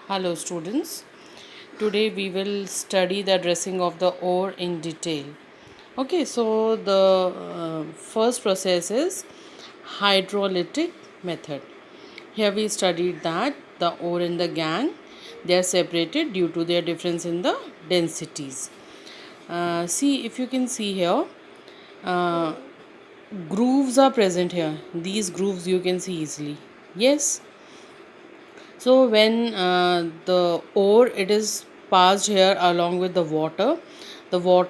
Hello students. Today we will study the dressing of the ore in detail. Okay, so the first process is hydrolytic method. Here we studied that the ore and the gangue, they are separated due to their difference in the densities. See, if you can see here, uh, grooves are present here. These grooves you can see easily. Yes. So when the ore it is passed here along with the water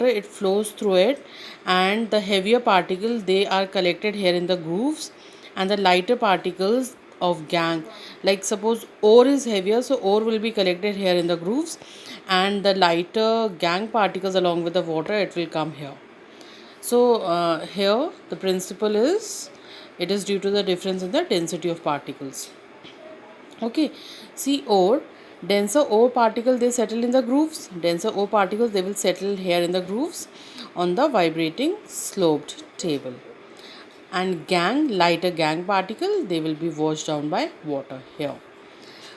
it flows through it, and the heavier particles they are collected here in the grooves, and the lighter particles of gangue. Like suppose ore is heavier, so ore will be collected here in the grooves, and the lighter gangue particles along with the water it will come here. So here the principle is it is due to the difference in the density of particles. Okay, see ore, denser ore particle they settle in the grooves. Denser ore particles they will settle here in the grooves on the vibrating sloped table. And gangue, lighter gangue particle they will be washed down by water here.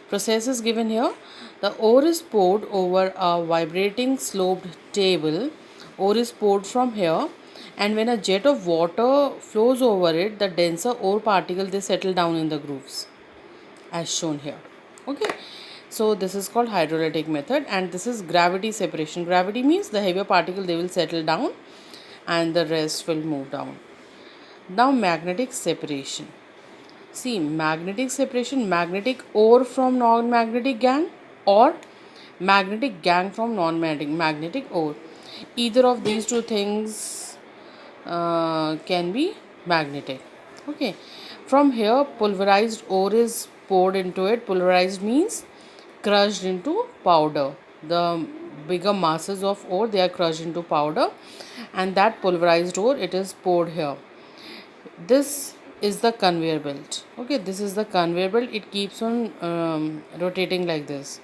Process is given here. The ore is poured over a vibrating sloped table. Ore is poured from here, and when a jet of water flows over it, the denser ore particle they settle down in the grooves as shown here. Okay, so this is called hydrolytic method, and this is gravity separation. Gravity means the heavier particle they will settle down and the rest will move down. Now magnetic separation. See, magnetic separation, magnetic ore from non-magnetic gangue, or magnetic gangue from non-magnetic ore. Either of these two things can be magnetic. Okay, from here pulverized ore is poured into it. Pulverized means crushed into powder. The bigger masses of ore they are crushed into powder, and that pulverized ore it is poured here. This is the conveyor belt. Okay, this is the conveyor belt. It keeps on rotating like this.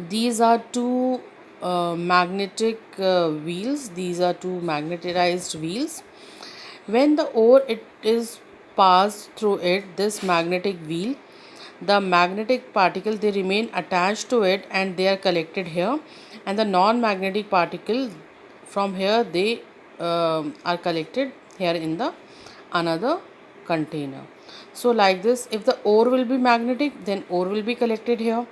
These are two magnetic wheels. These are two magnetized wheels. When the ore it is passed through it, this magnetic wheel, the magnetic particle they remain attached to it and they are collected here, and the non-magnetic particle from here they are collected here in the another container. So like this, if the ore will be magnetic, then ore will be collected here,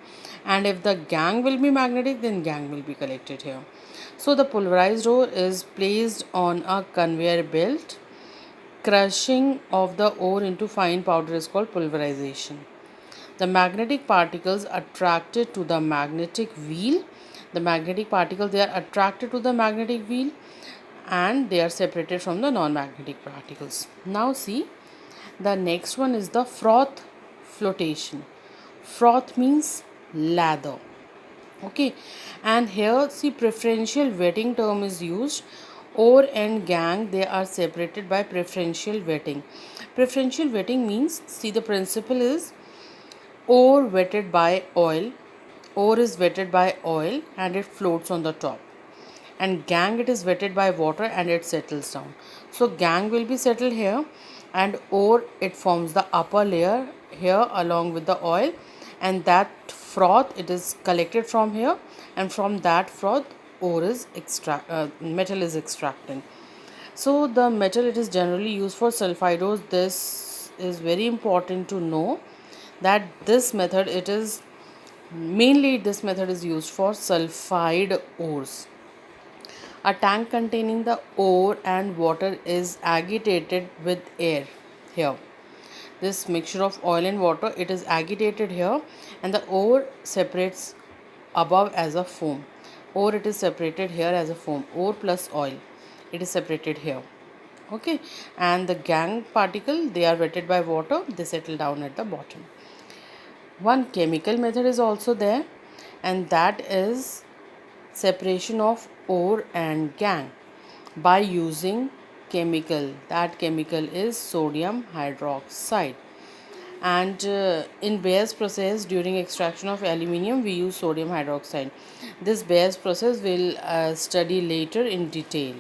and if the gangue will be magnetic, then gangue will be collected here. So the pulverized ore is placed on a conveyor belt. Crushing of the ore into fine powder is called pulverization. The magnetic particles attracted to the magnetic wheel. The magnetic particles they are attracted to the magnetic wheel, and they are separated from the non-magnetic particles. Now see, the next one is the froth flotation. Froth means lather. Okay, and here see preferential wetting term is used. Ore and gangue they are separated by preferential wetting. Preferential wetting means, see, the principle is ore wetted by oil. Ore is wetted by oil and it floats on the top, and gangue it is wetted by water and it settles down. So gangue will be settled here, and ore it forms the upper layer here along with the oil, and that froth it is collected from here, and from that froth ore is metal is extracted. So the metal it is generally used for sulfidose. This is very important to know that this method it is mainly this method is used for sulfide ores. A tank containing the ore and water is agitated with air here. This mixture of oil and water it is agitated here, and the ore separates above as a foam. Ore it is separated here as a foam. Ore plus oil it is separated here. Okay, and the gangue particle they are wetted by water, they settle down at the bottom. One chemical method is also there, and that is separation of ore and gangue by using chemical. That chemical is sodium hydroxide. And in Bayes process during extraction of aluminium we use sodium hydroxide. This Bayes process we'll study later in detail.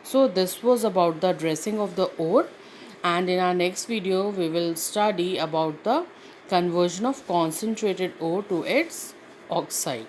So this was about the dressing of the ore, and in our next video we will study about the conversion of concentrated ore to its oxide.